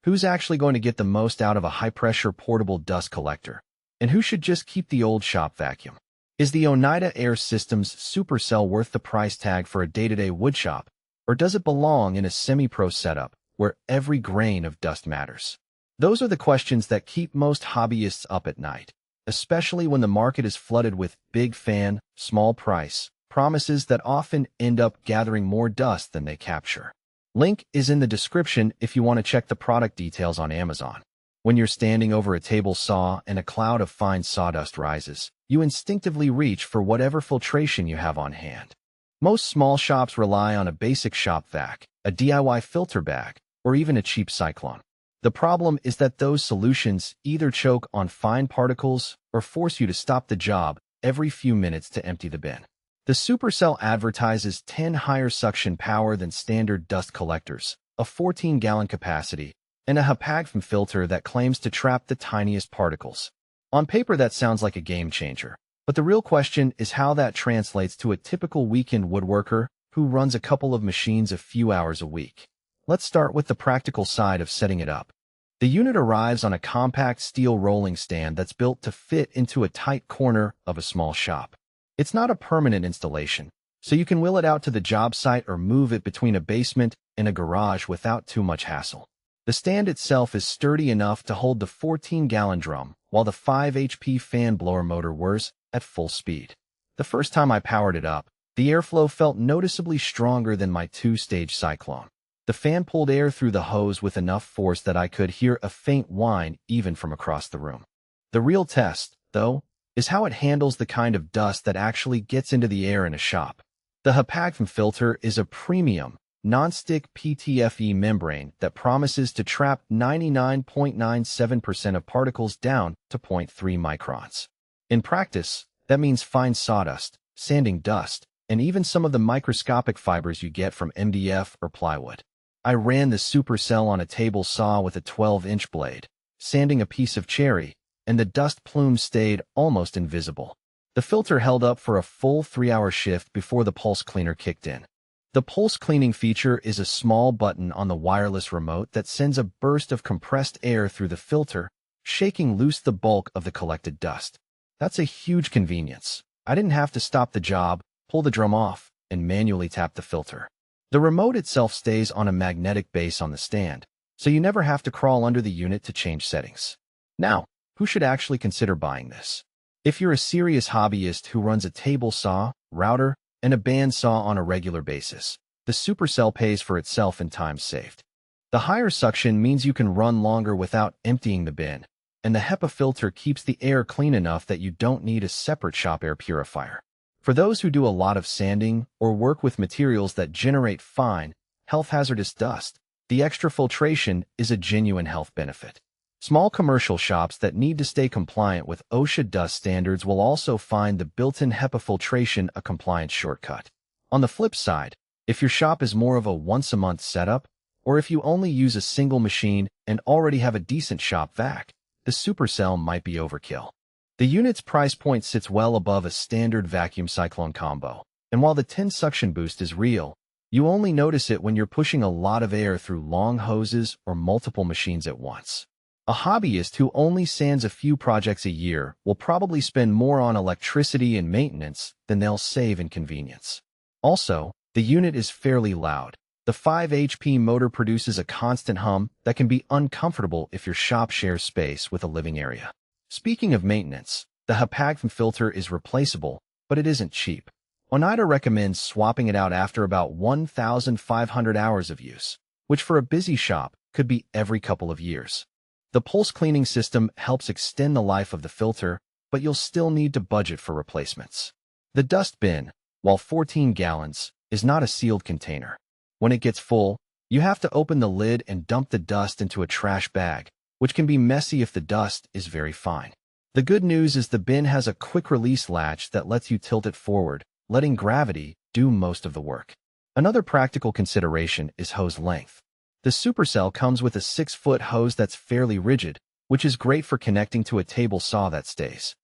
Who's actually going to get the most out of a high-pressure portable dust collector? And who should just keep the old shop vacuum? Is the Oneida Air Systems Supercell worth the price tag for a day-to-day woodshop, or does it belong in a semi-pro setup where every grain of dust matters? Those are the questions that keep most hobbyists up at night, especially when the market is flooded with big fan, small price promises that often end up gathering more dust than they capture. Link is in the description if you want to check the product details on Amazon. When you're standing over a table saw and a cloud of fine sawdust rises, you instinctively reach for whatever filtration you have on hand. Most small shops rely on a basic shop vac, a DIY filter bag, or even a cheap cyclone. The problem is that those solutions either choke on fine particles or force you to stop the job every few minutes to empty the bin. The Supercell advertises 10 higher suction power than standard dust collectors, a 14-gallon capacity, and a HEPA-GFM filter that claims to trap the tiniest particles. On paper, that sounds like a game changer, but the real question is how that translates to a typical weekend woodworker who runs a couple of machines a few hours a week. Let's start with the practical side of setting it up. The unit arrives on a compact steel rolling stand that's built to fit into a tight corner of a small shop. It's not a permanent installation, so you can wheel it out to the job site or move it between a basement and a garage without too much hassle. The stand itself is sturdy enough to hold the 14-gallon drum, while the 5 HP fan blower motor whirs at full speed. The first time I powered it up, the airflow felt noticeably stronger than my 2-stage cyclone. The fan pulled air through the hose with enough force that I could hear a faint whine even from across the room. The real test, though, is how it handles the kind of dust that actually gets into the air in a shop. The HEPA-GFM filter is a premium, non-stick PTFE membrane that promises to trap 99.97% of particles down to 0.3 microns. In practice, that means fine sawdust, sanding dust, and even some of the microscopic fibers you get from MDF or plywood. I ran the Supercell on a table saw with a 12-inch blade, sanding a piece of cherry, and the dust plumes stayed almost invisible. The filter held up for a full 3-hour shift before the pulse cleaner kicked in. The pulse cleaning feature is a small button on the wireless remote that sends a burst of compressed air through the filter, shaking loose the bulk of the collected dust. That's a huge convenience. I didn't have to stop the job, pull the drum off, and manually tap the filter. The remote itself stays on a magnetic base on the stand, so you never have to crawl under the unit to change settings. Now, who should actually consider buying this? If you're a serious hobbyist who runs a table saw, router, and a bandsaw on a regular basis, the Supercell pays for itself in time saved. The higher suction means you can run longer without emptying the bin, and the HEPA filter keeps the air clean enough that you don't need a separate shop air purifier. For those who do a lot of sanding or work with materials that generate fine, health-hazardous dust, the extra filtration is a genuine health benefit. Small commercial shops that need to stay compliant with OSHA dust standards will also find the built-in HEPA filtration a compliance shortcut. On the flip side, if your shop is more of a once-a-month setup, or if you only use a single machine and already have a decent shop vac, the Supercell might be overkill. The unit's price point sits well above a standard vacuum cyclone combo, and while the 10 suction boost is real, you only notice it when you're pushing a lot of air through long hoses or multiple machines at once. A hobbyist who only sands a few projects a year will probably spend more on electricity and maintenance than they'll save in convenience. Also, the unit is fairly loud. The 5 HP motor produces a constant hum that can be uncomfortable if your shop shares space with a living area. Speaking of maintenance, the HEPA-GFM filter is replaceable, but it isn't cheap. Oneida recommends swapping it out after about 1,500 hours of use, which for a busy shop could be every couple of years. The pulse cleaning system helps extend the life of the filter, but you'll still need to budget for replacements. The dust bin, while 14 gallons, is not a sealed container. When it gets full, you have to open the lid and dump the dust into a trash bag, which can be messy if the dust is very fine. The good news is the bin has a quick-release latch that lets you tilt it forward, letting gravity do most of the work. Another practical consideration is hose length. The Supercell comes with a 6-foot hose that's fairly rigid, which is great for connecting to a table saw that stays.